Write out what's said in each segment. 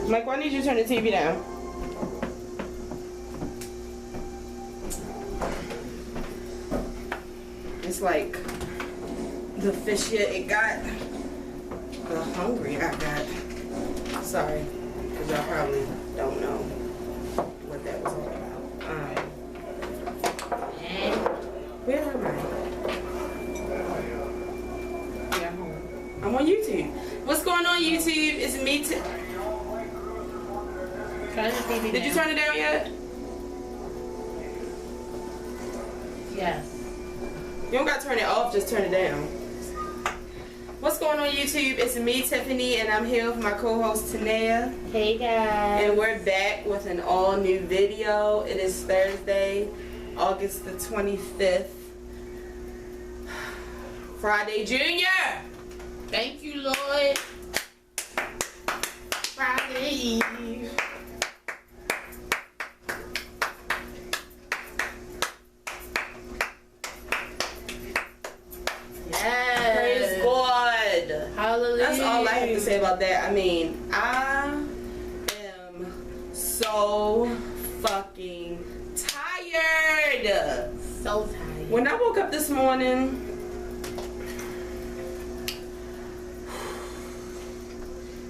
Mike, why need you to turn the TV down? It's like the fishier it got, the hungry I got. Sorry, because y'all probably don't know what that was all about. Where am I? Yeah, home. I'm on YouTube. What's going on, YouTube? It's me. Did you turn it down yet? Yes. You don't got to turn it off, just turn it down. What's going on, YouTube? It's me, Tiffany, and I'm here with my co-host, Tanea. Hey, guys. And we're back with an all-new video. It is Thursday, August the 25th. Friday Junior! Thank you, Lord. Friday Eve. Yes. Praise God. Hallelujah. That's all I have to say about that. I mean, I am so fucking tired. So tired. When I woke up this morning,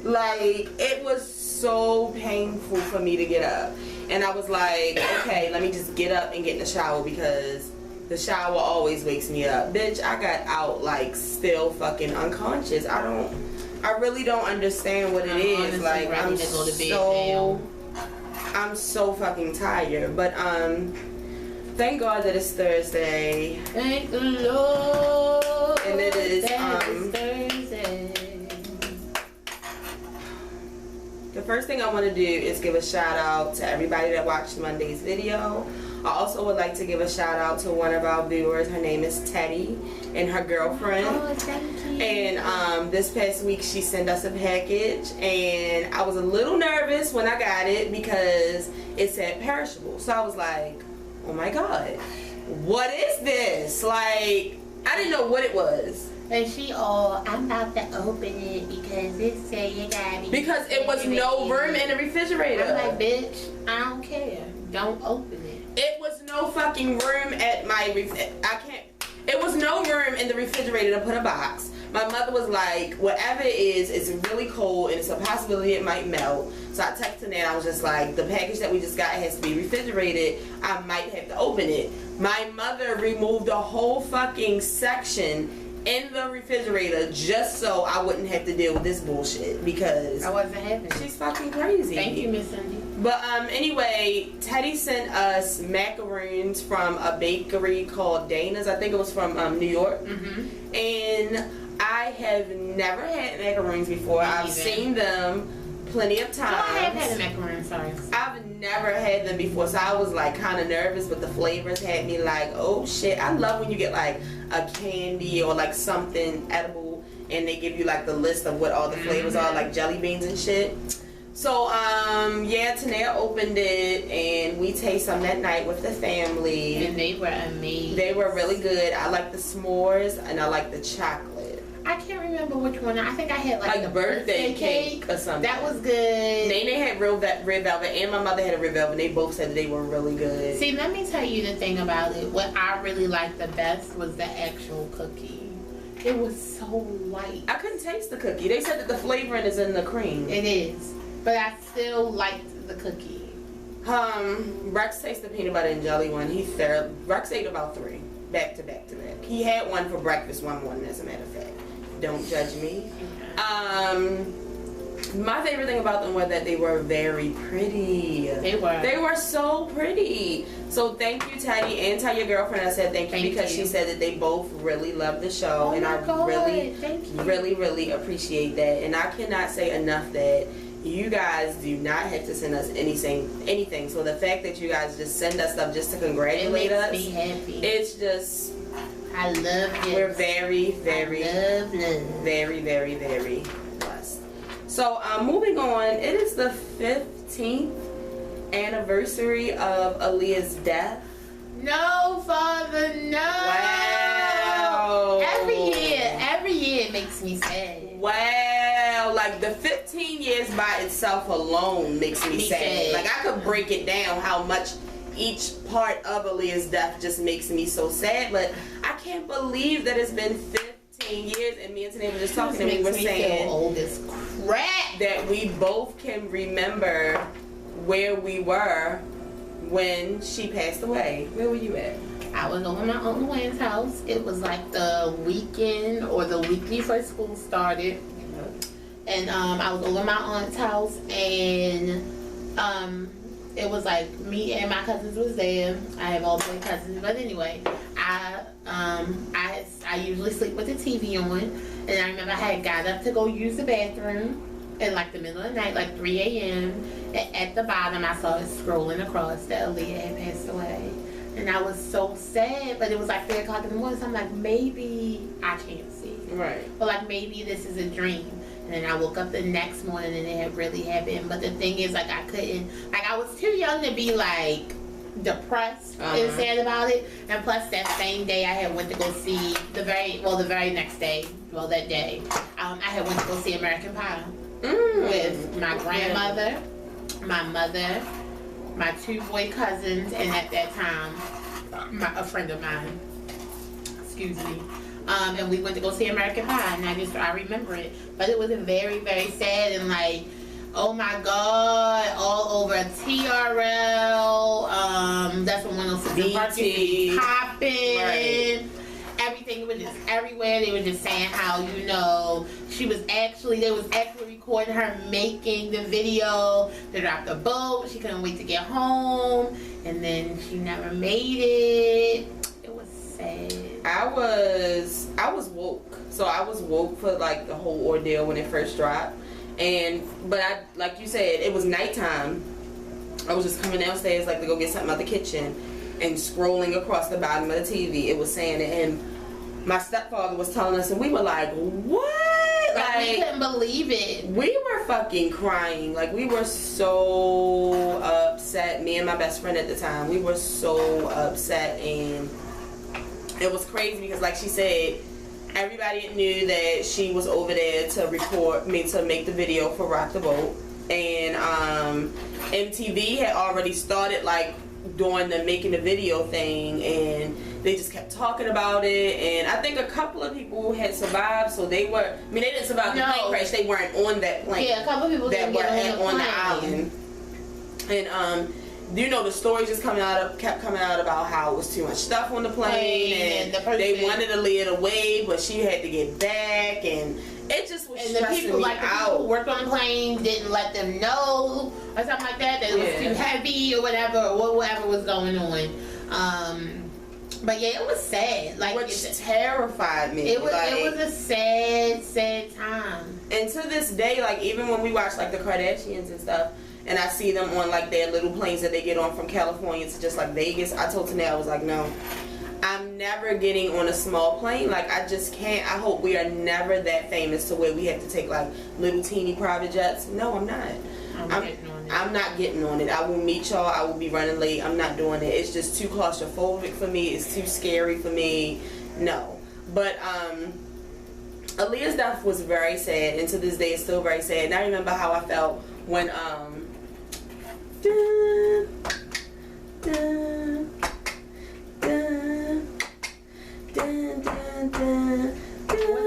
like, it was so painful for me to get up. And I was like, okay, let me just get up and get in the shower because the shower always wakes me up. Bitch, I got out like still fucking unconscious. I really don't understand what it is. Like, I'm so fucking tired. But thank God that it's Thursday. Thank the Lord. And it is Thursday. The first thing I want to do is give a shout out to everybody that watched Monday's video. I also would like to give a shout out to one of our viewers. Her name is Teddy and her girlfriend. Oh, thank you. And this past week she sent us a package, and I was a little nervous when I got it because it said perishable. So I was like, oh my God, what is this? Like, I didn't know what it was. And she I'm about to open it because it said you gotta be. Because it was no room in the refrigerator. I'm like, bitch, I don't care. Don't open it. It was no fucking room at my it was no room in the refrigerator to put a box. My mother was like, whatever it is, it's really cold and it's a possibility it might melt. So I texted her and I was just like, the package that we just got has to be refrigerated. I might have to open it. My mother removed a whole fucking section in the refrigerator just so I wouldn't have to deal with this bullshit because I wasn't having it. She's fucking crazy. Thank you, Miss Cindy. But anyway, Teddy sent us macaroons from a bakery called Dana's. I think it was from New York. Mm-hmm. And I have never had macaroons before. I've seen them plenty of times. Oh, I have had a macaroon, sorry. I've never had them before, so I was like kind of nervous, but the flavors had me like, oh shit. I love when you get like a candy or like something edible and they give you like the list of what all the flavors are, like jelly beans and shit. So yeah, Tanea opened it and we tasted some that night with the family. And they were amazing. They were really good. I like the s'mores and I like the chocolate. I can't remember which one. I think I had like the birthday cake or something. That was good. Nene had red velvet and my mother had a red velvet and they both said that they were really good. See, let me tell you the thing about it. What I really liked the best was the actual cookie. It was so white. I couldn't taste the cookie. They said that the flavoring is in the cream. It is. But I still liked the cookie. Rex tasted the peanut butter and jelly one. Rex ate about 3. Back to back to back. He had one for breakfast one morning, as a matter of fact. Don't judge me. My favorite thing about them was that they were very pretty. They were. They were so pretty. So thank you, Teddy, and tell your girlfriend I said thank you because she said that they both really love the show, and I really appreciate that. And I cannot say enough that you guys do not have to send us anything. So the fact that you guys just send us stuff just to congratulate us, me happy. It's just, I love it. We're very blessed. So moving on, it is the 15th anniversary of Aaliyah's death. No, Father, no. Wow. Every year it makes me sad. Wow, like like the 15 years by itself alone makes me sad. Like I could break it down how much each part of Aaliyah's death just makes me so sad, but I can't believe that it's been 15 years, and me and Tanae were just talking and we were saying old as crap that we both can remember where we were when she passed away. Where were you at? I was over at my Aunt Luann's house. It was like the weekend or the week before school started. And I was over at my aunt's house, and it was like me and my cousins was there. I have all boy cousins, but anyway, I usually sleep with the TV on, and I remember I had got up to go use the bathroom in like the middle of the night, like 3 a.m. At the bottom, I saw it scrolling across that Aaliyah had passed away, and I was so sad. But it was like 3 o'clock in the morning, so I'm like, maybe I can't see, right? But like maybe this is a dream. And then I woke up the next morning and it had really happened. But the thing is, like, I couldn't, like, I was too young to be, like, depressed and sad about it. And plus, that same day, I had went to go see the very next day, that day, I had went to go see American Pie with my grandmother, my mother, my 2 boy cousins, and at that time, a friend of mine. Excuse me. And we went to go see American Pie, and I remember it. But it was very, very sad, and like, oh my God, all over TRL, that's when 106 Park was popping. Right. Everything was just everywhere. They were just saying how, you know, they was actually recording her making the video to drop the boat. She couldn't wait to get home, and then she never made it. It was sad. I was woke. So I was woke for like the whole ordeal when it first dropped. But I, like you said, it was nighttime. I was just coming downstairs like to go get something out the kitchen, and scrolling across the bottom of the TV, it was saying it, and my stepfather was telling us, and we were like, what? Like we couldn't believe it. We were fucking crying. Like, we were so upset. Me and my best friend at the time, we were so upset, and it was crazy because, like she said, everybody knew that she was over there to make the video for Rock the Boat, and MTV had already started like doing the making the video thing, and they just kept talking about it, and I think a couple of people had survived, so they didn't survive the plane crash, they weren't on that plane. Yeah, a couple of people that were on the island. And you know, the stories just kept coming out about how it was too much stuff on the plane, and they wanted Aaliyah to wave, but she had to get back, and it just was stressing me out. The people who worked on the plane didn't let them know or something like that it was too heavy or whatever was going on. But yeah, it was sad. Like, which terrified me. It was a sad time. And to this day, like, even when we watch like the Kardashians and stuff, and I see them on like their little planes that they get on from California to just like Vegas, I told Tanae, I was like, no, I'm never getting on a small plane. Like, I just can't. I hope we are never that famous to where we have to take like little teeny private jets. No, I'm not. I'm not getting on it. I will meet y'all. I will be running late. I'm not doing it. It's just too claustrophobic for me. It's too scary for me. No. But Aaliyah's death was very sad, and to this day it's still very sad. And I remember how I felt when what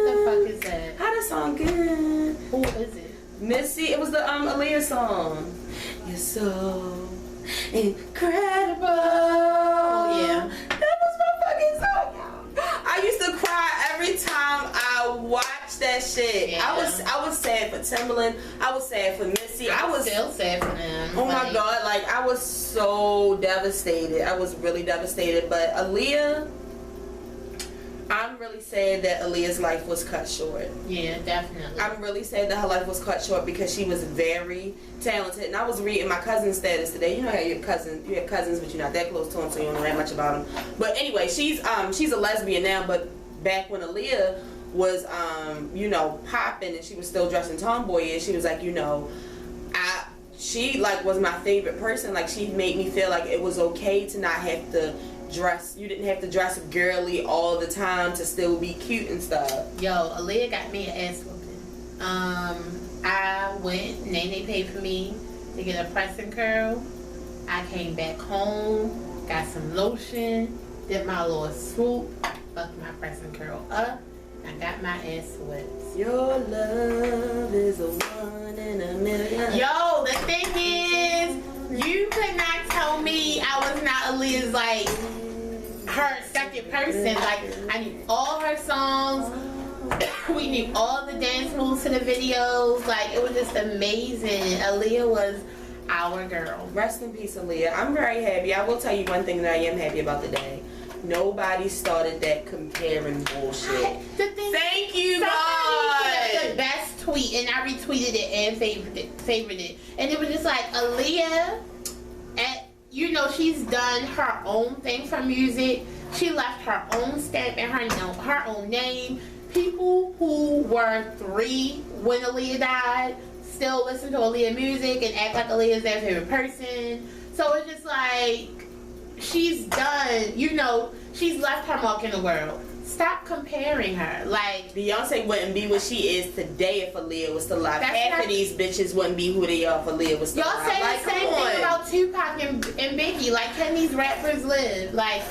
the fuck is that? How the song go? Who is it? Missy. It was the Aaliyah song. You're so incredible. Oh yeah. That was my fucking song, y'all. I used to cry every time I watched that shit. Yeah. I was sad for Timbaland. I was sad for Missy. I was still sad for them. Oh my God, like, I was so devastated. I was really devastated. But Aaliyah, I'm really sad that Aaliyah's life was cut short. Yeah, definitely. I'm really sad that her life was cut short because she was very talented. And I was reading my cousin's status today. You know how you have cousins, but you're not that close to them, so you don't know that much about them. But anyway, she's a lesbian now, but back when Aaliyah was, you know, popping and she was still dressing tomboyish, she was like, you know, she like was my favorite person. Like, she made me feel like it was okay to not have to dress. You didn't have to dress girly all the time to still be cute and stuff. Yo, Aaliyah got me an ass whooping. I I went, Nene paid for me to get a pressing curl. I came back home, got some lotion, did my little swoop, fucked my pressing curl up, and got my ass sweats. Your love is a one in a million. Yo, the thing is, you could not tell me I was not Aaliyah's, like, her second person. Like, I knew all her songs. We knew all the dance moves to the videos. Like, it was just amazing. Aaliyah was our girl. Rest in peace, Aaliyah. I'm very happy. I will tell you one thing that I am happy about today. Nobody started that comparing bullshit. Thank you, God. Put up the best tweet, and I retweeted it and favored it. And it was just like, Aaliyah, you know, she's done her own thing for music. She left her own stamp and her own name. People who were 3 when Aaliyah died still listen to Aaliyah music and act like Aaliyah's their favorite person. So it's just like, she's done, you know, she's left her mark in the world. Stop comparing her. Like, Beyonce wouldn't be what she is today if Aaliyah was still alive. Half of these bitches wouldn't be who they are if Aaliyah was still alive. Y'all say the same thing about Tupac and Biggie. Like, can these rappers live? Like,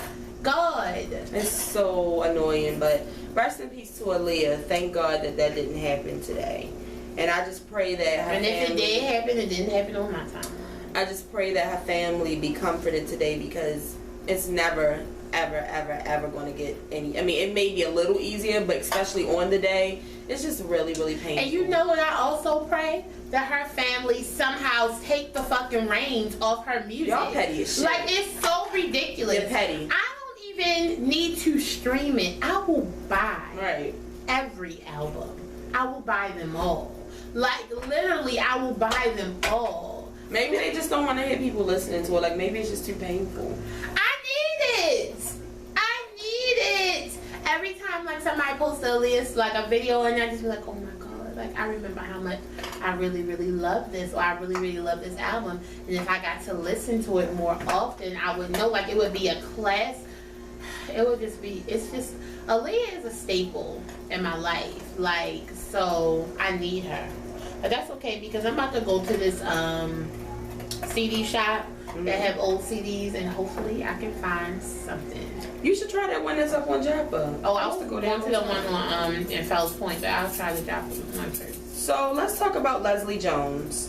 God. It's so annoying, but rest in peace to Aaliyah. Thank God that didn't happen today. And I just pray that her family... And if it did happen, it didn't happen on my time. I just pray that her family be comforted today, because it's never, ever, ever, ever going to get any... I mean, it may be a little easier, but especially on the day, it's just really, really painful. And you know what I also pray? That her family somehow take the fucking reins off her music. Y'all petty as shit. Like, it's so ridiculous. You're petty. I don't even need to stream it. I will buy every album. I will buy them all. Like, literally, I will buy them all. Maybe they just don't want to hear people listening to it. Like, maybe it's just too painful. I need it. I need it. Every time, like, somebody posts like a video, and I just be like, oh my God. Like, I remember how much I really, really love this, or I really, really love this album. And if I got to listen to it more often, I would know, like, it would be a class. It would just be, it's just, Aaliyah is a staple in my life. Like, so I need her. But that's okay, because I'm about to go to this CD shop that have old CDs, and hopefully I can find something. You should try that one that's up on Joppa. Oh, I was going to the one on in Fells Point, but I'll try the Joppa one first. So let's talk about Leslie Jones.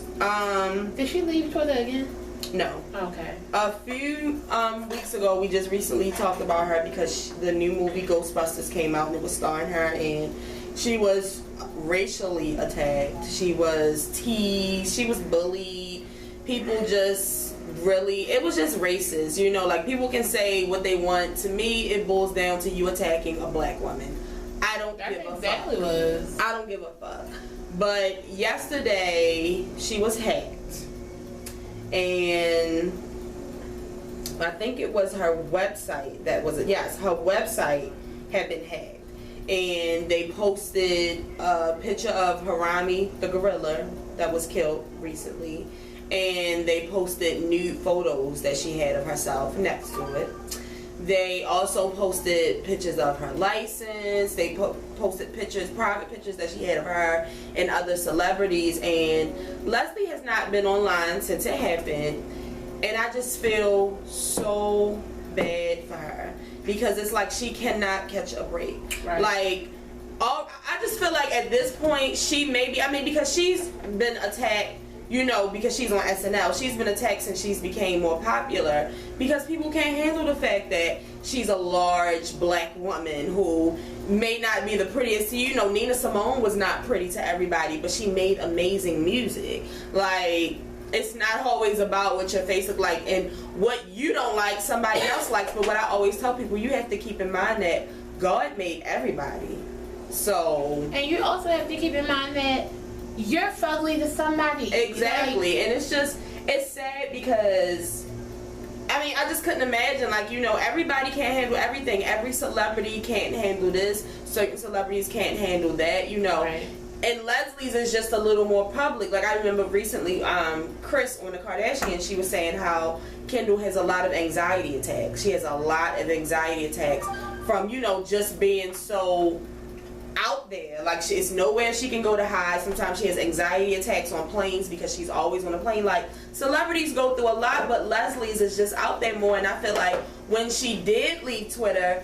Did she leave Twitter again? No. Okay. A few weeks ago, we just recently talked about her because the new movie Ghostbusters came out, and it was starring her, and she was racially attacked. She was teased. She was bullied. People just really, it was just racist. You know, like, people can say what they want. To me, it boils down to you attacking a black woman. I don't give a fuck. I don't give a fuck. But yesterday, she was hacked. And I think it was her website that was, yes, her website had been hacked. And they posted a picture of Harami, the gorilla that was killed recently. And they posted nude photos that she had of herself next to it. They also posted pictures of her license. They posted pictures, private pictures that she had of her and other celebrities. And Leslie has not been online since it happened. And I just feel so bad for her, because it's like she cannot catch a break. Right. Like, I just feel like at this point, she maybe, I mean, because she's been attacked, you know, because she's on SNL. She's been attacked since she's became more popular, because people can't handle the fact that she's a large black woman who may not be the prettiest. You know, Nina Simone was not pretty to everybody, but she made amazing music. Like, it's not always about what your face looks like, and what you don't like, somebody else likes. But what I always tell people, you have to keep in mind that God made everybody. So, and you also have to keep in mind that you're fugly to somebody. Exactly. Like, and it's just, it's sad, because I mean, I just couldn't imagine, like, you know, everybody can't handle everything. Every celebrity can't handle this. Certain celebrities can't handle that, you know. Right. And Leslie's is just a little more public. Like, I remember recently, Kris on the Kardashians, she was saying how Kendall has a lot of anxiety attacks. She has a lot of anxiety attacks from, you know, just being so out there. Like, it's nowhere she can go to hide. Sometimes she has anxiety attacks on planes because she's always on a plane. Like, celebrities go through a lot, but Leslie's is just out there more. And I feel like when she did leave Twitter,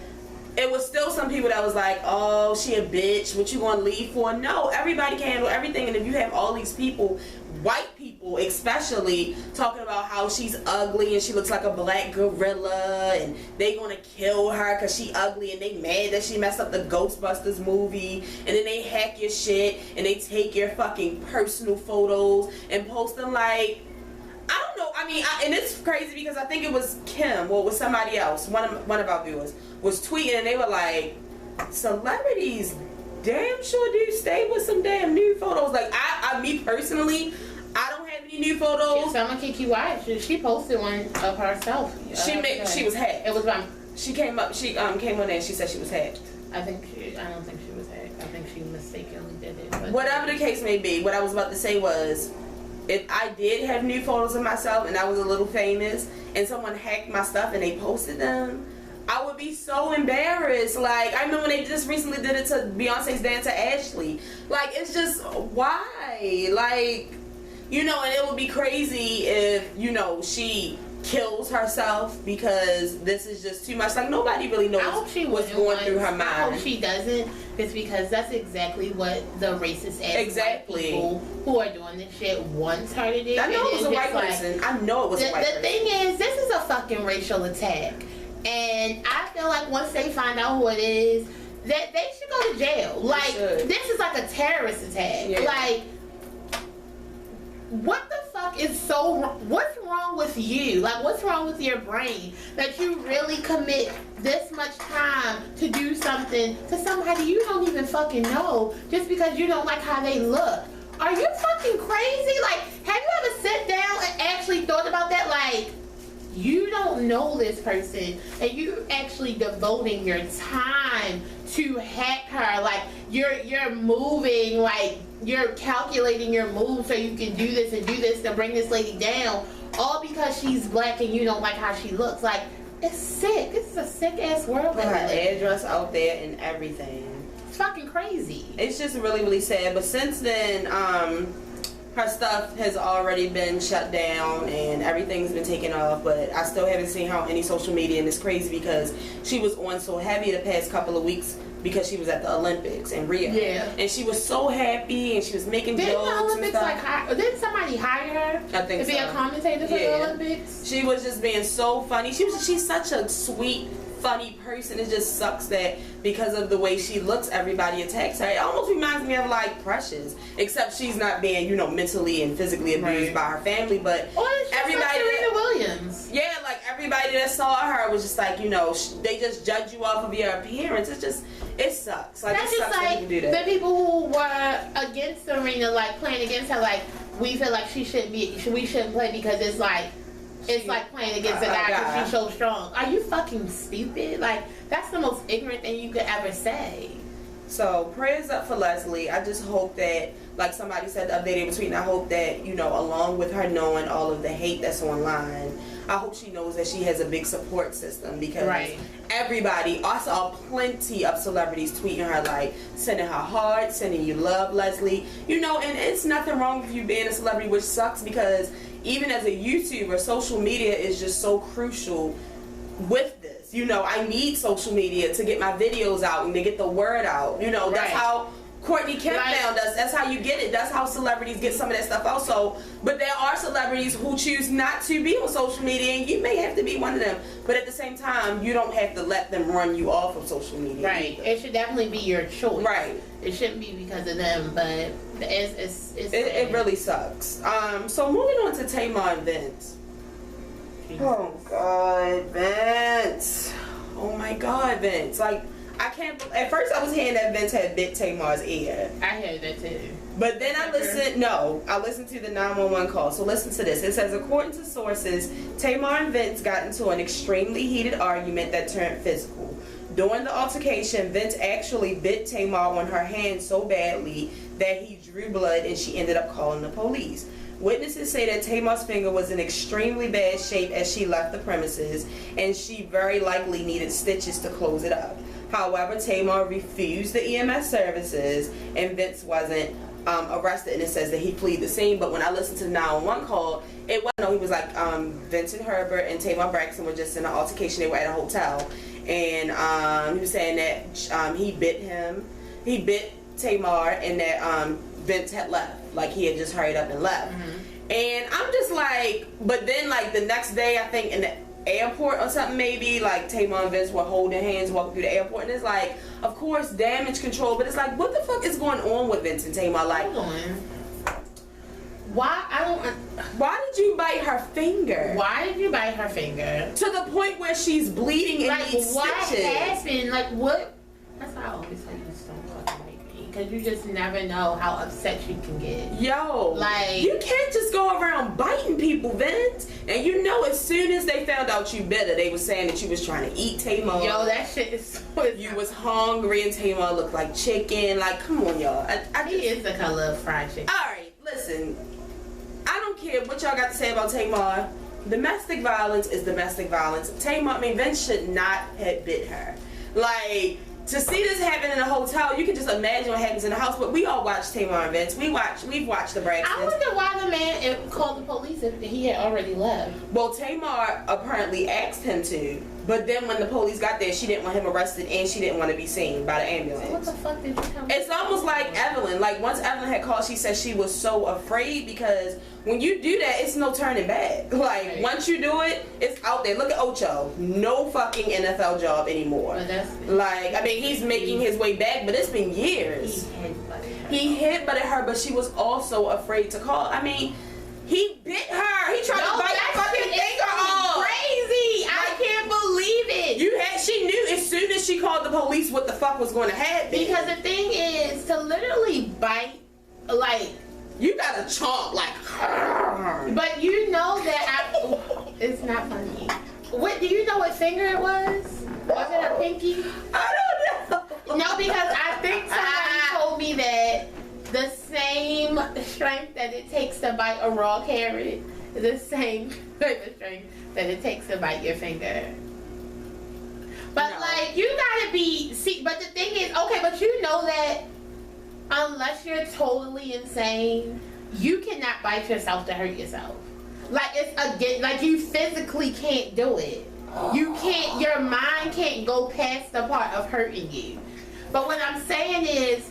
it was still some people that was like, oh, she a bitch, what you gonna leave for? No, everybody can handle everything. And if you have all these people, white people especially, talking about how she's ugly and she looks like a black gorilla and they gonna kill her because she ugly, and they mad that she messed up the Ghostbusters movie, and then they hack your shit and they take your fucking personal photos and post them. Like, I don't know. I mean, and it's crazy because I think it was Kim, or it was somebody else, one of our viewers was tweeting, and they were like, celebrities damn sure do stay with some damn nude photos. Like, me personally, I don't have any nude photos. Someone Kiki White, she posted one of herself. She was hacked. It was she came on there and she said she was hacked. I don't think she was hacked. I think she mistakenly did it. But whatever the case may be, what I was about to say was, if I did have nude photos of myself and I was a little famous and someone hacked my stuff and they posted them, I would be so embarrassed. Like, I remember when they just recently did it to Beyonce's dancer Ashley. Like, it's just, why? Like, you know, and it would be crazy if, you know, she kills herself because this is just too much. Like, nobody really knows what's going through her mind. I hope she doesn't, it's because that's exactly what the racist ass white people who are doing this shit wants her to do. I know it was a white person. I know it was a white person. The thing is, this is a fucking racial attack. And I feel like once they find out who it is, that they should go to jail. Like, this is like a terrorist attack. Yeah. Like, what the fuck is what's wrong with you? Like, what's wrong with your brain that you really commit this much time to do something to somebody you don't even fucking know just because you don't like how they look? Are you fucking crazy? Like, have you ever sat down and actually thought about that? Like, you don't know this person and you're actually devoting your time to hack her. Like, you're moving, like, you're calculating your moves so you can do this and do this to bring this lady down, all because she's black and you don't like how she looks. Like, it's sick. This is a sick ass world. Put her address out there and everything. It's fucking crazy. It's just really, really sad. But since then, her stuff has already been shut down and everything's been taken off, but I still haven't seen her on any social media, and it's crazy because she was on so heavy the past couple of weeks because she was at the Olympics in Rio. Yeah. And she was so happy and she was making jokes the Olympics and stuff. Didn't somebody hire her I think to be a commentator for the Olympics? She was just being so funny. She's such a sweet, funny person. It just sucks that because of the way she looks, everybody attacks her. It almost reminds me of like Precious, except she's not being, you know, mentally and physically abused by her family. But everybody, Serena Williams. Yeah, like everybody that saw her was just like, you know, they just judge you off of your appearance. It sucks. Like, that's it just sucks like when people do that. the people who were against Serena, like playing against her, like we feel like we shouldn't play because it's like playing against a guy because she's so strong. Are you fucking stupid? Like, that's the most ignorant thing you could ever say. So, prayers up for Leslie. I just hope that, like somebody said the other day in between, I hope that, you know, along with her knowing all of the hate that's online, I hope she knows that she has a big support system, because everybody, I saw plenty of celebrities tweeting her, like, sending her hearts, sending you love, Leslie. You know, and it's nothing wrong with you being a celebrity, which sucks because even as a YouTuber, social media is just so crucial with this. You know, I need social media to get my videos out and to get the word out. You know, that's how Courtney Kemp found us. That's how you get it. That's how celebrities get some of that stuff also. But there are celebrities who choose not to be on social media, and you may have to be one of them. But at the same time, you don't have to let them run you off of social media. Right. It should definitely be your choice. Right. It shouldn't be because of them, but it really sucks. So moving on to Tamar and Vince. Oh God, Vince. Oh my God, Vince. Like, I can't. At first, I was hearing that Vince had bit Tamar's ear. I heard that too. But then I listened. No, I listened to the 911 call. So listen to this. It says, according to sources, Tamar and Vince got into an extremely heated argument that turned physical. During the altercation, Vince actually bit Tamar on her hand so badly that he drew blood, and she ended up calling the police. Witnesses say that Tamar's finger was in extremely bad shape as she left the premises, and she very likely needed stitches to close it up. However, Tamar refused the EMS services, and Vince wasn't arrested, and it says that he fled the scene. But when I listened to the 911 call, it wasn't. No, he was like Vincent Herbert and Tamar Braxton were just in an altercation. They were at a hotel, and he was saying that he bit Tamar, and that Vince had left, like he had just hurried up and left. And I'm just like, but then like the next day, I think in the airport or something, maybe like Tamar and Vince were holding hands walking through the airport, and it's like, of course, damage control, but it's like, what the fuck is going on with Vince and Tamar? Like, hold on. Why did you bite her finger? Why did you bite her finger? To the point where she's bleeding and needs stitches. What happened? Like, what? That's why I always say you just don't fucking make me. Because you just never know how upset you can get. Yo. Like, you can't just go around biting people, Vince. And you know, as soon as they found out you bit her, they were saying that you was trying to eat Tamar. Yo, that shit is so... You was hungry and Tamar looked like chicken. Like, come on, y'all. He is the color of fried chicken. Alright, listen. I don't care what y'all got to say about Tamar. Domestic violence is domestic violence. Vince should not have bit her. Like, to see this happen in a hotel, you can just imagine what happens in the house. But we all watch Tamar and Vince. We've watched the Braxtons. I wonder why the man called the police if he had already left. Well, Tamar apparently asked him to, but then when the police got there, she didn't want him arrested and she didn't want to be seen by the ambulance. So what the fuck did you tell me? It's almost like Evelyn. Like, once Evelyn had called, she said she was so afraid because when you do that, it's no turning back. Like, right. Once you do it, it's out there. Look at Ocho. No fucking NFL job anymore. Like, I mean, he's making his way back, but it's been years. He headbutted her, but she was also afraid to call. I mean, he bit her. He tried to bite her fucking finger off. Crazy. I can't believe it. She knew as soon as she called the police what the fuck was going to happen. Because the thing is, to literally bite, like, you gotta chomp like. But you know that it's not funny. What do you know? What finger it was? Was it a pinky? I don't know. No, because I think somebody told me that the same strength that it takes to bite a raw carrot is the same type of strength that it takes to bite your finger. But no. Like, you gotta but the thing is, okay, but you know that unless you're totally insane, you cannot bite yourself to hurt yourself. Like, like you physically can't do it. You can't, your mind can't go past the part of hurting you. But what I'm saying is,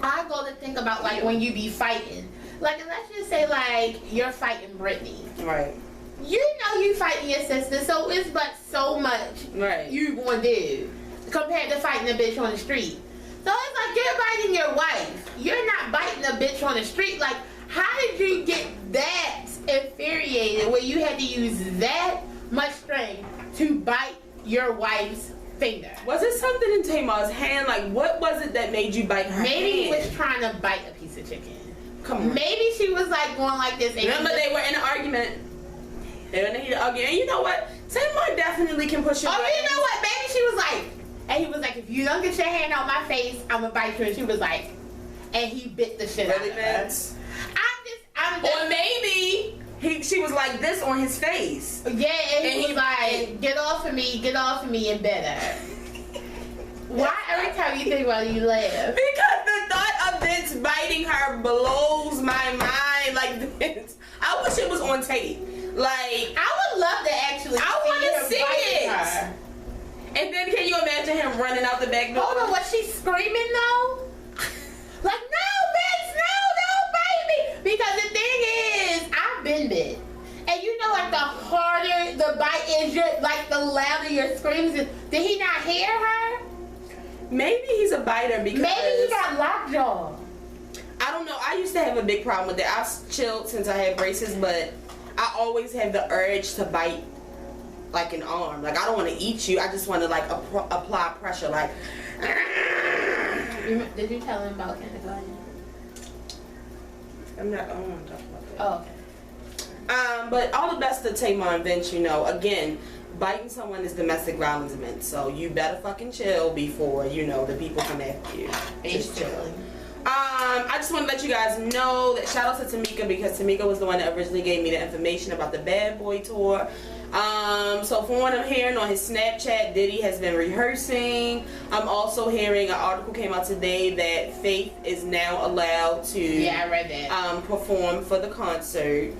I go to think about like when you be fighting. Like, let's just say like you're fighting Brittany. Right. You know you fighting your sister, so it's but so much you gonna do compared to fighting a bitch on the street. So it's like you're biting your wife. You're not biting a bitch on the street. Like, how did you get that infuriated where you had to use that much strength to bite your wife's finger? Was it something in Tamar's hand? Like, what was it that made you bite her Maybe hand? he was trying to bite a piece of chicken. Come on. Maybe she was like going like this. Remember, they were in an argument. They were in a heated argument. And you know what? Tamar definitely can push your buttons. You know what? Maybe she was like, and he was like, if you don't get your hand out my face, I'm gonna bite you. And she was like, and he bit the shit out of her. I'm just. Or maybe she was like this on his face. Yeah, and he was like, get off of me, and bit her. Why every time you think about it, you laugh? Because the thought of Vince biting her blows my mind. Like, Vince, I wish it was on tape. Like, I would love to actually. I want to see it. Her. And then can you imagine him running out the back door? Hold on, was she screaming though? Like, no, Vince, no, don't bite me. Because the thing is, I've been bit. And you know, like, the harder the bite is, like, the louder your screams is. Did he not hear her? Maybe he's a biter because... Maybe he got lockjaw. I don't know. I used to have a big problem with that. I've chilled since I had braces, but I always have the urge to bite like an arm. Like, I don't want to eat you. I just want to like apply pressure. Like, did you tell him about kindergarten? I don't want to talk about that. Oh, okay. But all the best to Tamar and Vince. You know, again, biting someone is domestic violence meant. So you better fucking chill before the people come after you. Just chill. I just want to let you guys know that shout out to Tamika, because Tamika was the one that originally gave me the information about the Bad Boy tour. So from what I'm hearing on his Snapchat, Diddy has been rehearsing. I'm also hearing an article came out today that Faith is now allowed to I read that. Perform for the concert.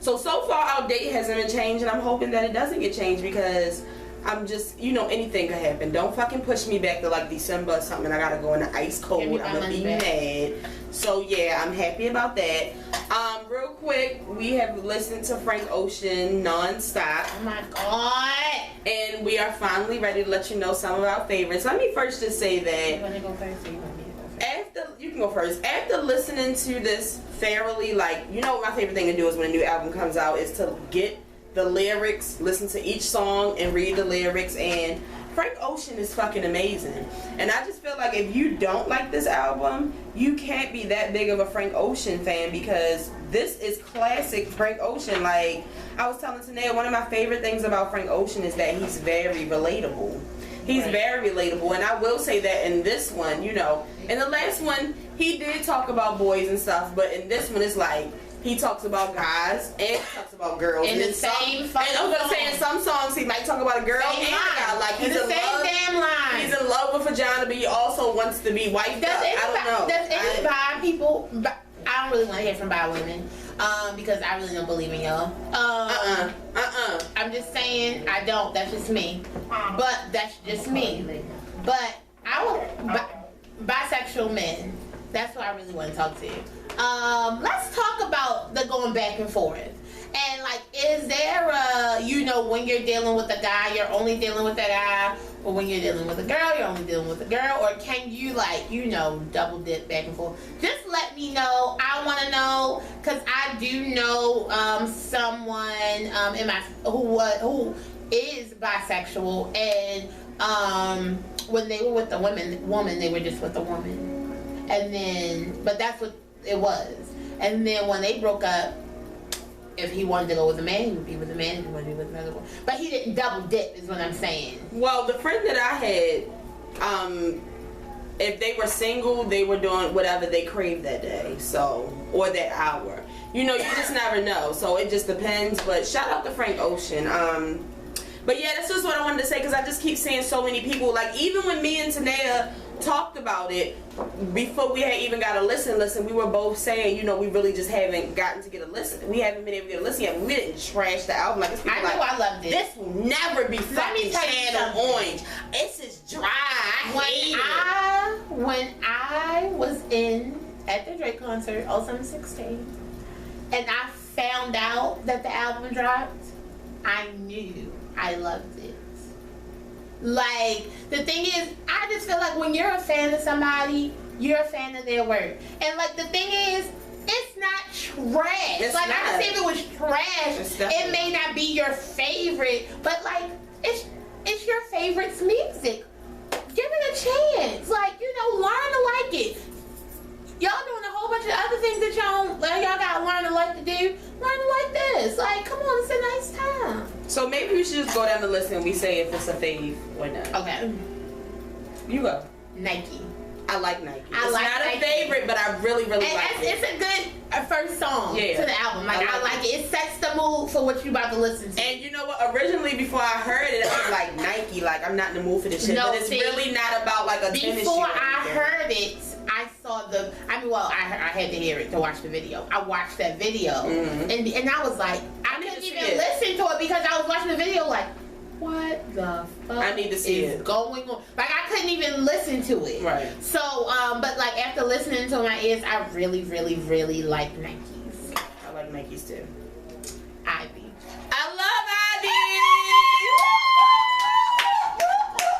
So far our date hasn't been changed, and I'm hoping that it doesn't get changed because I'm just, anything could happen. Don't fucking push me back to like December or something. I gotta go in the ice cold. I'm gonna be mad. So yeah, I'm happy about that. Real quick, we have listened to Frank Ocean non-stop. Oh my god! And we are finally ready to let you know some of our favorites. Let me first just say that. You wanna go first or you want me to go first? You can go first. After listening to this fairly, what my favorite thing to do is when a new album comes out is to get the lyrics, listen to each song and read the lyrics, and Frank Ocean is fucking amazing. And I just feel like if you don't like this album, you can't be that big of a Frank Ocean fan because this is classic Frank Ocean. Like I was telling Tanea, one of my favorite things about Frank Ocean is that he's very relatable. He's very relatable, and I will say that in this one, in the last one, he did talk about boys and stuff, but in this one, it's like, he talks about guys and he talks about girls. In the same fucking And I'm gonna say in some songs he might talk about a girl and a guy. Like he's in love. Damn line. He's in love with vagina, but he also wants to be wiped up. I don't know. Does any bi people? I don't really want to hear from bi women, because I really don't believe in y'all. I'm just saying I don't. That's just me. But that's just me. But I will bisexual men. That's what I really want to talk to you. Let's talk about the going back and forth. And like, is there a, when you're dealing with a guy, you're only dealing with that guy, or when you're dealing with a girl, you're only dealing with a girl, or can you double dip back and forth? Just let me know. I want to know because I do know someone in my who is bisexual, and when they were with the woman, they were just with the woman, and then but that's what it was. And then when they broke up, if he wanted to go with a man, he would be with a man. If he wanted to be with another one, but he didn't double dip, is what I'm saying. Well, the friend that I had, if they were single, they were doing whatever they craved that day, or that hour. You just never know. So it just depends. But shout out to Frank Ocean. But yeah, that's just what I wanted to say because I just keep seeing so many people. Like even when me and Tanea talked about it before we had even got a listen, we were both saying, we really just haven't gotten to get a listen. We haven't been able to get a listen yet. We didn't trash the album. Like, I know, I loved it. This will never be fucking Channel Orange. It's just dry. When I was at the Drake concert, 0716, and I found out that the album dropped, I knew I loved it. Like, the thing is, I just feel like when you're a fan of somebody, you're a fan of their work. And like, the thing is, it's not trash. I can say if it was trash, it may not be your favorite, but like, it's your favorite's music. Give it a chance. Like, learn to like it. Y'all doing a whole bunch of other things that y'all gotta learn to like to do. Learn to like this. Like, come on, it's a nice time. So maybe we should just go down the list and we say if it's a fave or not. Okay. You go. Nike. I like Nike. It's not Nike. A favorite, but I really like it. It's a good first song to the album. Like, I like it. It sets the mood for what you're about to listen to. And you know what? Originally, before I heard it, I was like, Nike. Like, I'm not in the mood for this shit. No, but it's really not about like a tennis shoe. Before I heard it, I saw I had to hear it to watch the video. I watched that video, and I was like, I couldn't even listen to it because I was watching the video like, what the fuck I need to see is going on? Like, I couldn't even listen to it. Right. So, but like after listening to my ears, I really, really, really like Nikes. I like Nikes too. Ivy. I love Ivy.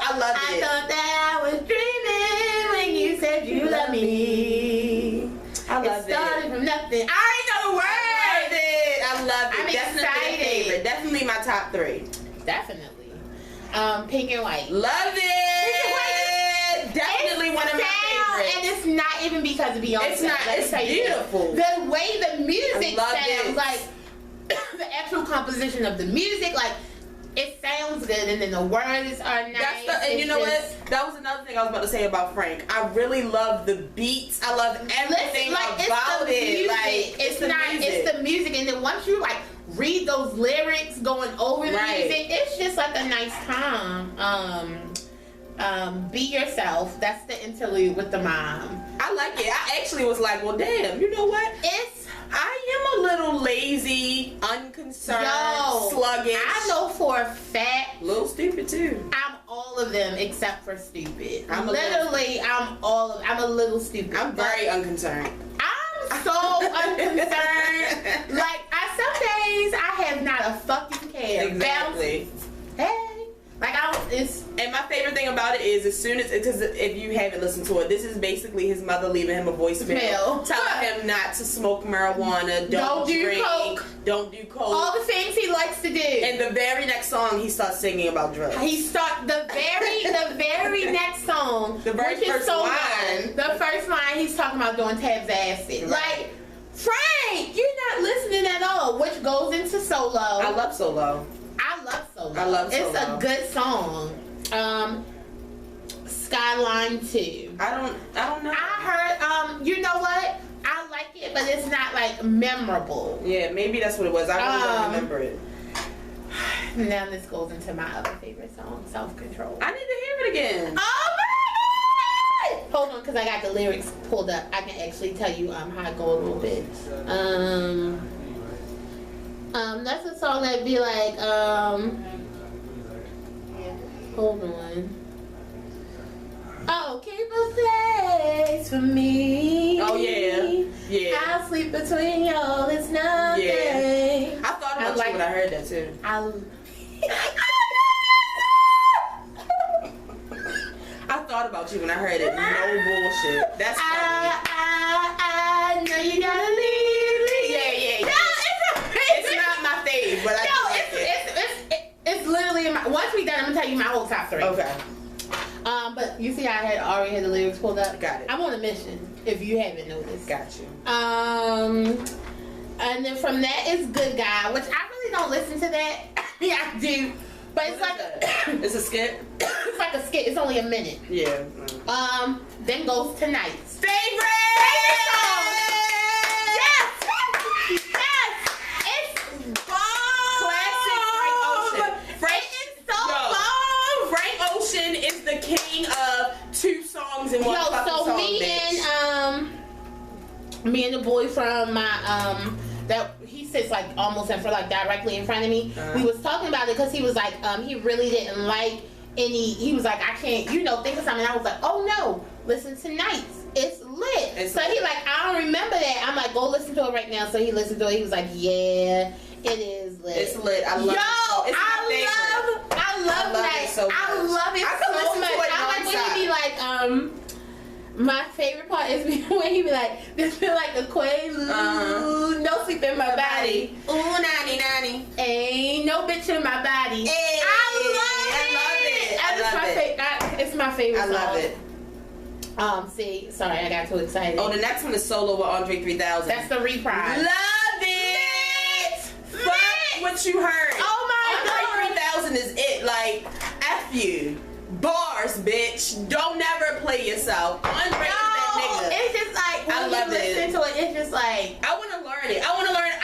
I love it. I thought that I was dreaming when you said you love me. I love it. It started from nothing. I already know the words. I love it. I'm Definitely excited. A favorite. Definitely my top 3. Definitely. Pink and White. Love it. Definitely one of my favorites. And it's not even because of Beyonce. It's not. It's beautiful. The way the music sounds, it. like the actual composition of the music, like it sounds good, and then the words are nice. And you know what? That was another thing I was about to say about Frank. I really love the beats. I love everything about it. Like, it's the music, and then once you like read those lyrics, going over the Right. music. It's just like a nice time. Be Yourself. That's the interlude with the mom. I like it. I actually was like, well, damn, you know what? I am a little lazy, unconcerned, sluggish. I know for a fact. A little stupid too. I'm all of them except for stupid. I'm a little stupid. I'm very unconcerned. I'm so unconcerned. Like, some days I have not a fucking care. Exactly. Hey. Like, and my favorite thing about it is because if you haven't listened to it, this is basically his mother leaving him a voicemail telling him not to smoke marijuana, don't do drink, coke, don't do coke, all the things he likes to do. And the very next song, he starts singing about drugs. The very next song, the very first line. The first line, he's talking about doing tabs acid. Like, Frank, you're not listening at all, which goes into Solo. I love Solo. It's a good song. Skyline 2. I don't know. I heard, you know what? I like it, but it's not like memorable. Yeah, maybe that's what it was. I really don't remember it. Now this goes into my other favorite song, Self Control. I need to hear it again. Oh my God! Hold on, because I got the lyrics pulled up. I can actually tell you how I go a little bit. That's a song that'd be like, hold on. Oh, keep a place for me. Oh, yeah. I'll sleep between y'all, it's nothing. Yeah. I thought about you when I heard that, too. I thought about you when I heard it. No bullshit. That's funny. I know you gotta leave me. Yeah. No, it's not my fave, but I do like it. It's literally once we done, I'm gonna tell you my whole top 3. Okay. But you see, I already had the lyrics pulled up. Got it. I'm on a mission. If you haven't noticed. Got you. And then from that is Good Guy, which I really don't listen to that. Yeah, I do. But it's like it's a skit. It's like a skit. It's only a minute. Yeah. Then goes Tonight's favorite song. Yes. It's bomb. Classic Frank Ocean. Frank is so bomb. Frank Ocean is the king of 2 songs in one fucking song. Me and the boy from my that he sits like almost in for like directly in front of me. We was talking about it because he was like he really didn't like any. He was like, I can't, think of something. I was like, oh no, listen to Nights. It's lit. He like, I don't remember that. I'm like, go listen to it right now. So he listened to it. He was like, yeah, it is lit. It's lit. I love it. I love Nights. So I love it so much. I like when he be like, my favorite part is when he be like, this feel like a quaalude, no sleep in my body. Ooh, nanny. Ain't no bitch in my body. Hey, I love it. It's my favorite song. I love it. Sorry, I got too excited. Oh, the next one is Solo with Andre 3000. That's the reprise. Love it. Fuck what you heard. Oh my God. Andre 3000 is it. Like, F you. Bars, bitch. Don't never play yourself. Andre is that nigga. It's just like when I love you listen to it, it's just like I want to learn it. I want to learn it. I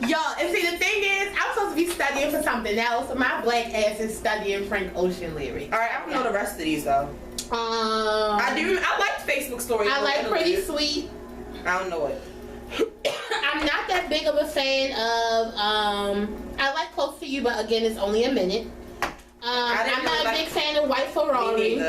Y'all, and see the thing is, I'm supposed to be studying for something else. My black ass is studying Frank Ocean lyrics. All right, I don't know the rest of these though. I like Facebook stories. I like Pretty Sweet. I don't know it. I'm not that big of a fan of I like Close to You, but again it's only a minute. I'm not a big fan of White Ferrari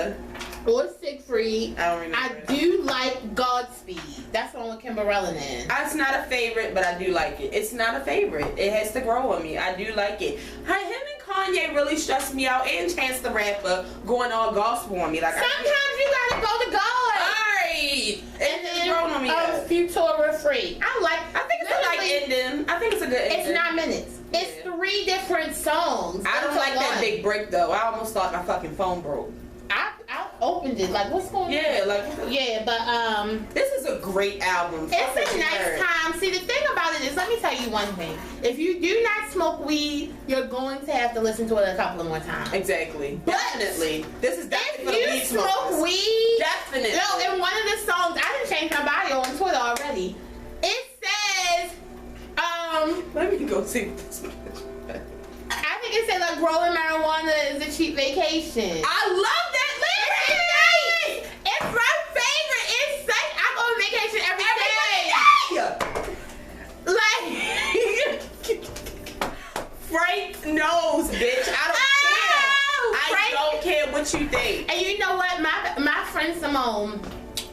or Siegfried. I don't remember. I do like Godspeed. That's the one with Kimberella in. It's not a favorite, but I do like it. It's not a favorite. It has to grow on me. I do like it. Him and Kanye really stressed me out, and Chance the Rapper going all gospel on me. Like sometimes you gotta go to God. Alright. And then grown on me. Futura Free. I think it's a ending. I think it's a good ending. It's 9 minutes. It's 3 different songs. I don't like that big break though. I almost thought my fucking phone broke. opened it. Like, what's going on? Yeah, like Yeah, but this is a great album. it's a nice time. See, the thing about it is, let me tell you one thing. If you do not smoke weed, you're going to have to listen to it a couple of more times. Exactly. But definitely. This is definitely for the weed if you smoke smokers. weed, Definitely. no, in one of the songs, I didn't change my bio on Twitter already. It says, Let me go see this. I think it said like growing marijuana is a cheap vacation. I love that lyric. It's my favorite. It's like I go on vacation every day. Like Frank knows, bitch. I don't care. I don't care what you think. And you know what? My friend Simone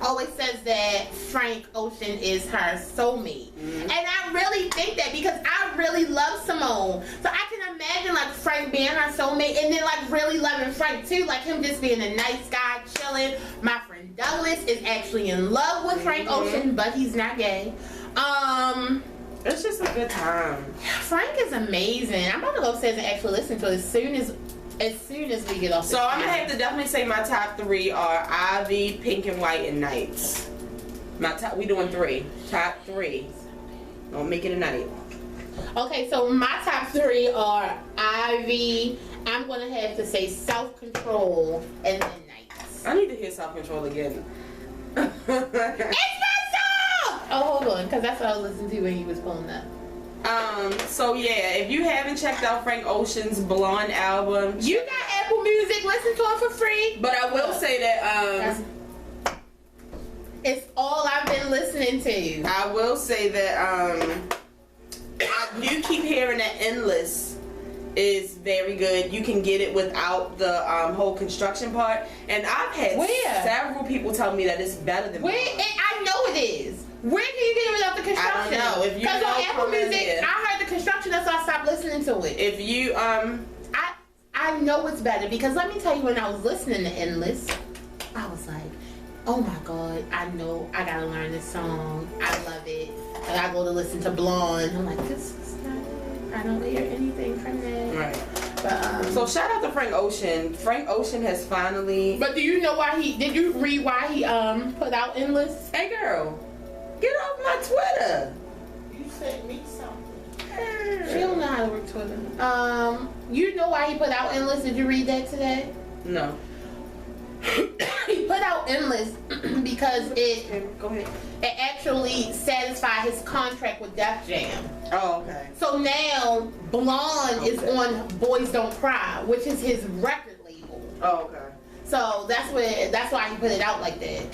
always says that Frank Ocean is her soulmate. And I really think that because I really love Simone. So I can imagine like Frank being her soulmate and then like really loving Frank too. Like him just being a nice guy, chilling. My friend Douglas is actually in love with Frank Ocean, but he's not gay. It's just a good time. Frank is amazing. I'm about to go upstairs and actually listen to it as soon as we get off. So I'm gonna have to definitely say my top 3 are Ivy, Pink and White, and Nights. We doing 3. Top 3. Don't make it a night. Okay, so my top 3 are Ivy. I'm gonna have to say Self Control and then Nights. I need to hear Self Control again. It's my song! Oh, hold on, because that's what I was listening to when he was pulling up. So yeah, if you haven't checked out Frank Ocean's Blonde album, You got Apple Music, listen to it for free. but I will say that It's all I've been listening to. I will say that I do keep hearing that Endless is very good. You can get it without the whole construction part, and I've had several people tell me that it's better than Where? And I know it is. Where can you get it without the construction? I don't know. If you Because know, on Apple come in Music, here. I heard the construction, that's why I stopped listening to it. If you I know it's better because let me tell you, when I was listening to Endless, I was like, oh my god, I know I gotta learn this song. I love it. And I go to listen to Blonde. I'm like, this is not it. I don't hear anything from that. right. But, So shout out to Frank Ocean. Frank Ocean has finally. but do you know why did you read why he put out Endless? Hey girl, get off my Twitter. You sent me something. She don't know how to work Twitter. You know why he put out Endless? Did you read that today? No. He put out Endless because Go ahead. it actually satisfied his contract with Def Jam. Oh, okay. So now Blonde is on Boys Don't Cry, which is his record label. Oh, okay. So that's why he put it out like that.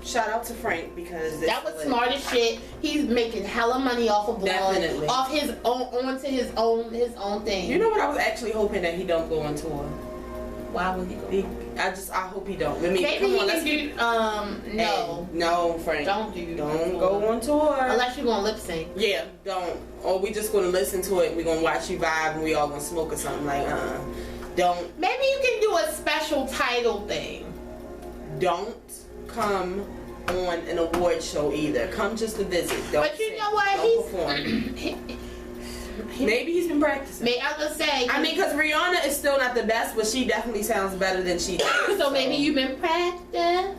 Shout out to Frank because That was smart as shit. He's making hella money off of Blonde, Definitely. off his own, onto his own thing. You know what? I was actually hoping that he don't go on tour. Why would he go? I hope he don't. I mean, Maybe come he on, can let's do. No, Hey, no, Frank. don't go on tour. unless you're gonna lip sync. Yeah, don't. Or we just gonna listen to it. We gonna watch you vibe, and we all gonna smoke or something like. Don't. Maybe you can do a special title thing. Don't come on an award show either. Come just to visit. Don't But you sing. know what? Don't perform. Maybe he's been practicing. I was gonna say. I mean, because Rihanna is still not the best, but she definitely sounds better than she does. So maybe you've been practicing.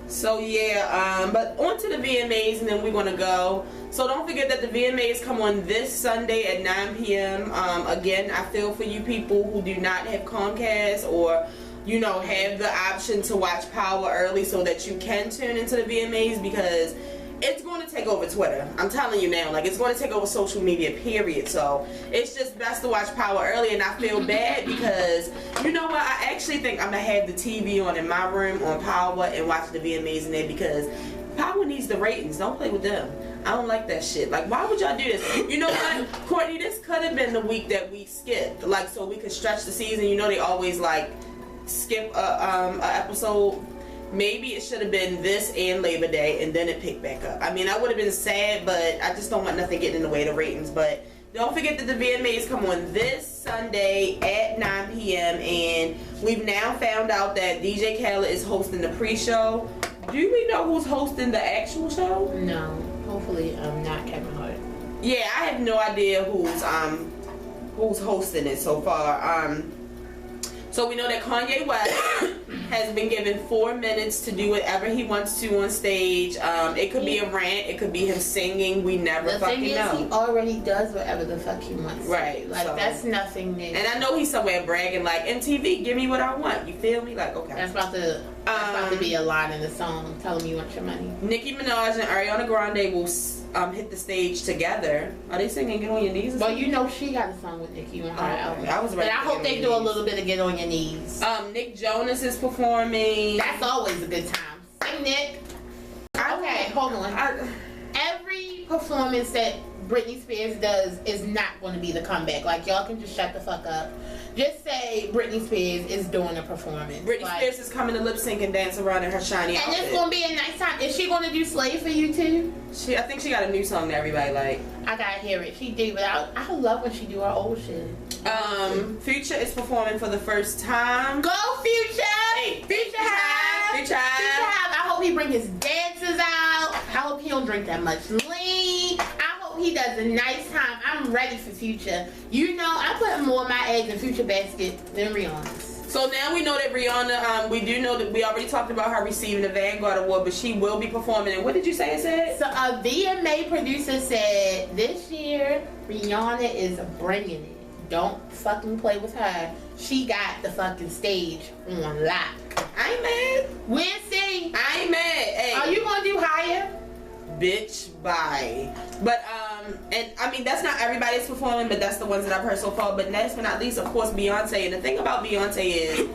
So yeah, but on to the VMAs, and then we're gonna go. So don't forget that the VMAs come on this Sunday at 9 p.m. Again, I feel for you people who do not have Comcast or have the option to watch Power early so that you can tune into the VMAs, because it's going to take over Twitter. I'm telling you now, like, it's going to take over social media, period. So it's just best to watch Power early, and I feel bad because, you know what, I actually think I'm going to have the TV on in my room on Power and watch the VMAs in there, because Power needs the ratings. Don't play with them. I don't like that shit. Like, why would y'all do this? You know what, Courtney, this could have been the week that we skipped, like, so we could stretch the season. You know, they always, like, skip a episode. Maybe it should have been this and Labor Day, and then it picked back up. I mean, I would have been sad, but I just don't want nothing getting in the way of the ratings. But don't forget that the VMAs come on this Sunday at 9 p.m. And we've now found out that DJ Khaled is hosting the pre-show. Do we know who's hosting the actual show? No, hopefully not Kevin Hart. Yeah, I have no idea who's hosting it so far. So we know that Kanye West has been given 4 minutes to do whatever he wants to on stage. It could be a rant, it could be him singing. We never fucking know. He already does whatever the fuck he wants. Right. Like, so, that's nothing new. And I know he's somewhere bragging like, MTV, give me what I want. You feel me? Like, okay. That's about to be a line in the song. Tell him you want your money. Nicki Minaj and Ariana Grande will hit the stage together. Are they singing "Get on Your Knees"? Well, you know she got a song with Nicki on her album. I was ready. But I hope they do a little bit of "Get on Your Knees." Nick Jonas is performing. That's always a good time. Sing, Nick. Okay, hold on. Every performance that Britney Spears does is not going to be the comeback. Like, y'all can just shut the fuck up. Just say Britney Spears is doing a performance. Britney Spears is coming to lip sync and dance around in her shiny outfit. And it's going to be a nice time. Is she going to do Slave for You too? I think she got a new song that everybody like. I gotta hear it. She did, but I love when she do her old shit. Future is performing for the first time. Go Future! Hey, Future Hive! I hope he bring his dancers out. I hope he don't drink that much lean. I hope he does a nice time. I'm ready for Future. You know, I'm putting more of my eggs in Future basket than Rihanna's. So now we know that Rihanna, we do know that we already talked about her receiving the Vanguard Award, but she will be performing. And what did you say it said? So a VMA producer said this year Rihanna is bringing it. Don't fucking play with her. She got the fucking stage on lock. I ain't mad. We'll see. I ain't mad. Hey. Are you gonna do higher? Bitch, bye. But and I mean that's not everybody's performing, but that's the ones that I've heard so far. But last but not least, of course, Beyonce. And the thing about Beyonce is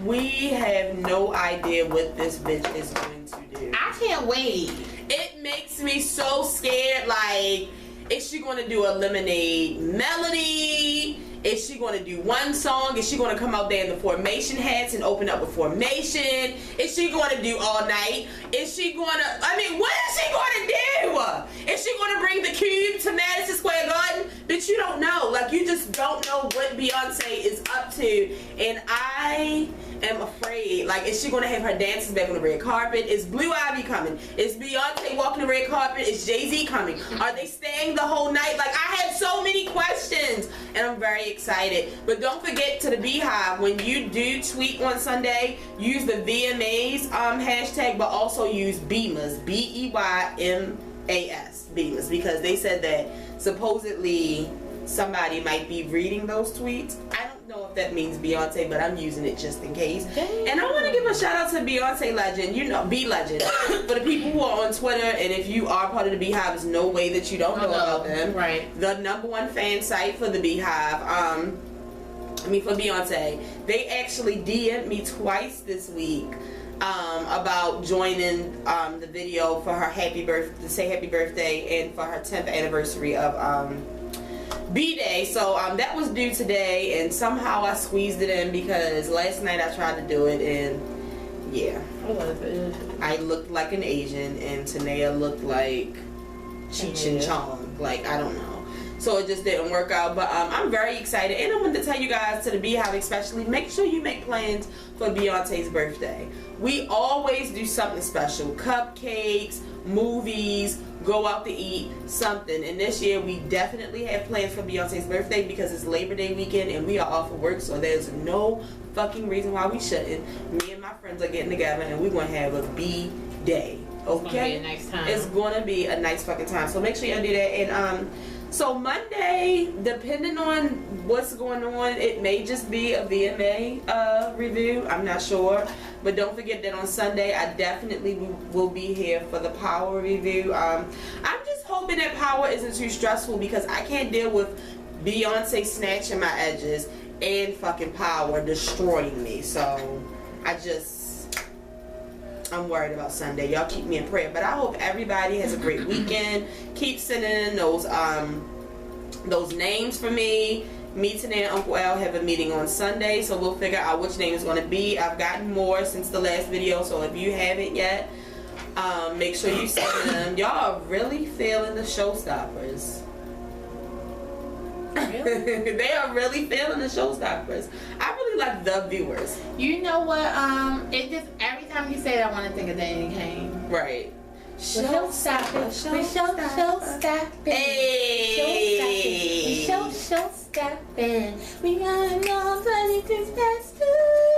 we have no idea what this bitch is going to do. I can't wait. It makes me so scared. Like, is she going to do a Lemonade melody? Is she going to do one song? Is she going to come out there in the formation hats and open up with formation? Is she going to do all night? Is she going to, I mean, what is she going to do? Is she going to bring the cube to Madison Square Garden? Bitch, you don't know. Like, you just don't know what Beyonce is up to. And I am afraid. Like, is she going to have her dancers back on the red carpet? Is Blue Ivy coming? Is Beyonce walking the red carpet? Is Jay-Z coming? Are they staying the whole night? Like, I have so many questions. And I'm very excited. But don't forget to the Beehive, when you do tweet on Sunday, use the VMAs hashtag, but also use Beemas, BEYMAS, Beemas, because they said that supposedly somebody might be reading those tweets. I don't know if that means Beyonce, but I'm using it just in case. Damn. And I want to give a shout out to Beyonce Legend, you know, B Legend, for the people who are on Twitter. And if you are part of the Beehive, there's no way that you don't know about them. Right. The #1 fan site for the Beehive. For Beyonce, they actually DM'd me twice this week about joining the video for her to say happy birthday and for her 10th anniversary of B-Day. So that was due today, and somehow I squeezed it in because last night I tried to do it, and yeah, I looked like an Asian and Tanea looked like Cheech and Chong. Like, I don't know. So it just didn't work out, but I'm very excited, and I wanted to tell you guys, to the Beehive especially, make sure you make plans for Beyonce's birthday. We always do something special: cupcakes, movies, go out to eat, something. And this year we definitely have plans for Beyonce's birthday because it's Labor Day weekend and we are off of work, so there's no fucking reason why we shouldn't. Me and my friends are getting together and we're going to have a B-Day. Okay? It's going to be a nice time. It's going to be a nice fucking time. So make sure you do that. And so Monday, depending on what's going on, it may just be a VMA review. I'm not sure. But don't forget that on Sunday, I definitely will be here for the Power review. I'm just hoping that Power isn't too stressful because I can't deal with Beyonce snatching my edges and fucking Power destroying me. So I'm worried about Sunday. Y'all keep me in prayer. But I hope everybody has a great weekend. Keep sending in those names for me. Me, Tanea, and Uncle Al have a meeting on Sunday, so we'll figure out which name is going to be. I've gotten more since the last video, so if you haven't yet, make sure you send them. Y'all are really feeling the showstoppers. Really? They are really feeling the showstoppers. I really like the viewers. You know what? It just, every time you say it, I want to think of Danny Kane. Right. Showstopping. Hey. Showstopping. We gotta know that it is best to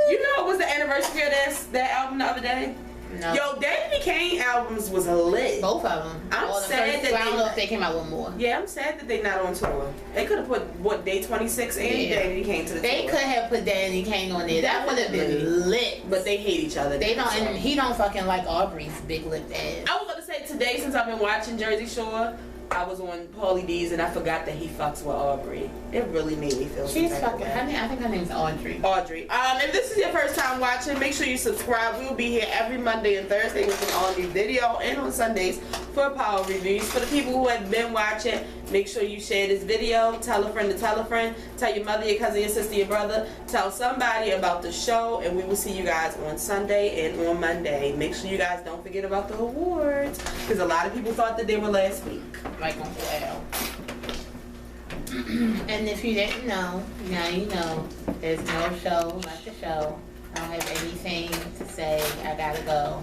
You know it was the anniversary of that album the other day? No. Yo, Danny Kane albums was lit. Both of them. I'm sad that I don't know if they came out with more. Yeah, I'm sad that they not on tour. They could have put what Day 26 and Danny Kane to the tour. They could have put Danny Kane on there. That would have been lit. But they hate each other. They don't, and he don't fucking like Aubrey's big lipped ass. I was gonna say today, since I've been watching Jersey Shore, I was on Pauly D's and I forgot that he fucks with Aubrey. It really made me feel She's some type of fucking. way. I think her name's Audrey. Audrey. If this is your first time watching, make sure you subscribe. We will be here every Monday and Thursday with an all new video, and on Sundays for power reviews. For the people who have been watching, make sure you share this video. Tell a friend to tell a friend. Tell your mother, your cousin, your sister, your brother. Tell somebody about the show, and we will see you guys on Sunday and on Monday. Make sure you guys don't forget about the awards, because a lot of people thought that they were last week. Like Uncle Al. And if you didn't know, now you know. There's no show like the show. I don't have anything to say. I gotta go.